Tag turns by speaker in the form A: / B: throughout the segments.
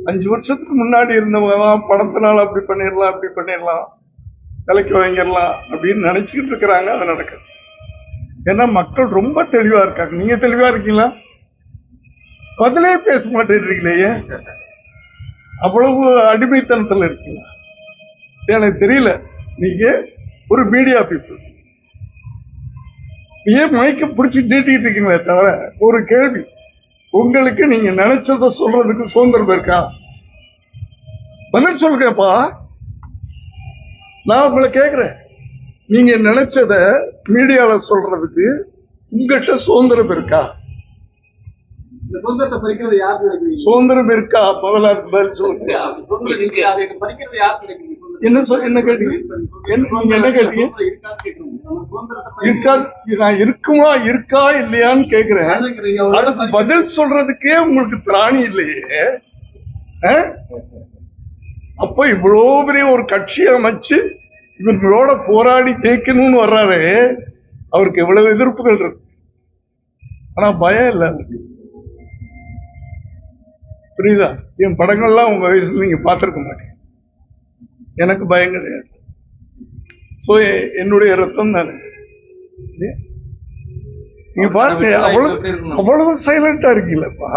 A: 5 வருஷத்துக்கு முன்னாடி இருந்தவங்க தான் பணத்தினால அப்படி பண்ணிடலாம் விலைக்கு வாங்கிடலாம் அப்படின்னு நினைச்சுக்கிட்டு இருக்கிறாங்க. அது நடக்குது. ஏன்னா மக்கள் ரொம்ப தெளிவா இருக்காங்க. நீங்க தெளிவா இருக்கீங்களா? பதிலே பேச மாட்டேன்றீங்களே, அவ்வளவு அடிமைத்தனத்துல இருக்கீங்களா? எனக்கு தெரியல. நீங்க ஒரு மீடியா பீப்புள் ஏன் மைக்க பிடிச்சி நீட்டிட்டு இருக்கீங்களே தவிர, ஒரு கேள்வி, உங்களுக்கு நீங்க நினைச்சத சொல்றதுக்கு சுதந்திரம் இருக்கா? பதில் சொல்லுங்கப்பா. நான் உங்களை கேட்கிறேன், நீங்க நினைச்சத மீடியால சொல்றதுக்கு உங்ககிட்ட சுதந்திரம் இருக்கா? சுதந்திரம் இருக்கா? முதல்ல பதில் சொல்லுங்க. என்ன கேட்டீங்க? என்ன கேட்டீங்க? இருக்காது. நான் இருக்குமா இருக்கா இல்லையான்னு கேக்குறேன். அடுத்து பதில் சொல்றதுக்கே உங்களுக்கு திராணி இல்லையே. அப்ப இவ்வளவு பெரிய ஒரு கட்சி அமைச்சு இவங்களோட போராடி ஜெயிக்கணும்னு வர்றாரு. அவருக்கு எவ்வளவு எதிர்ப்புகள் இருக்கு, ஆனா பயம் இல்ல. புரியுதா? என் படங்கள்லாம் உங்க வயசுல நீங்க பார்த்திருக்க மாட்டீங்க. எனக்கு பயம் கிடையாது. சோ என்னுடைய ரத்தம் தானே. நீங்க பாருங்க, அவ்வளவு சைலண்டா இருக்கீங்களப்பா.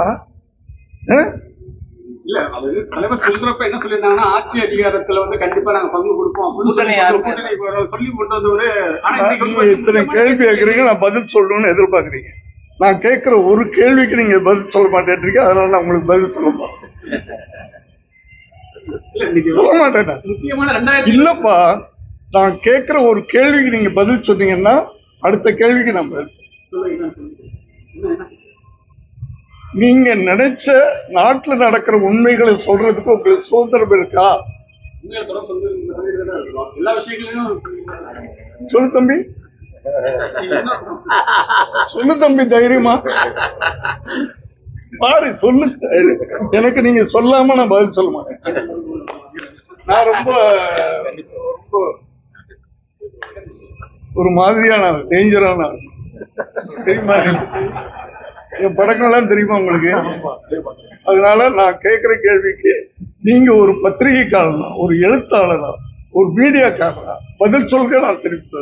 B: இல்ல, அது தலைவர் சொல்றப்ப என்ன சொல்லியிருந்தாங்கன்னா, ஆட்சி அதிகாரத்துல வந்து கண்டிப்பா நாங்க பங்கு கொடுப்போம் சொல்லி கொண்டு வந்து
A: இத்தனை கேள்வி கேட்கறீங்க, நான் பதில் சொல்லணும்னு எதிர்பார்க்கறீங்க. நான் கேட்கிற ஒரு கேள்விக்கு நீங்க பதில் சொல்ல மாட்டேன்றீங்க. அதனால நான் உங்களுக்கு பதில் சொல்ல மாட்டேன். இல்லப்பா, நான் கேட்கிற ஒரு கேள்விக்கு நீங்க பதில் சொன்னீங்கன்னா அடுத்த கேள்விக்கு நான் பதில். நீங்க நினைச்ச நாட்டுல நடக்கிற உண்மைகளை சொல்றதுக்கு உங்களுக்கு சுதந்திரம் இருக்கா? சொல்லு தம்பி, சொல்லு தம்பி, தைரியமா பாரு, சொல்லு. எனக்கு நீங்க சொல்லாம நான் பதில் சொல்ல மாட்டேன். நான் ரொம்ப ரொம்ப ஒரு மாதிரியான டேஞ்சரான தெரியுமா? என் படங்கள்லாம் தெரியுமா உங்களுக்கு? அதனால நான் கேட்கிற கேள்விக்கு நீங்க ஒரு பத்திரிகைக்காரனா, ஒரு எழுத்தாளனா, ஒரு மீடியாக்காரனா பதில் சொல்க. நான் திருப்பி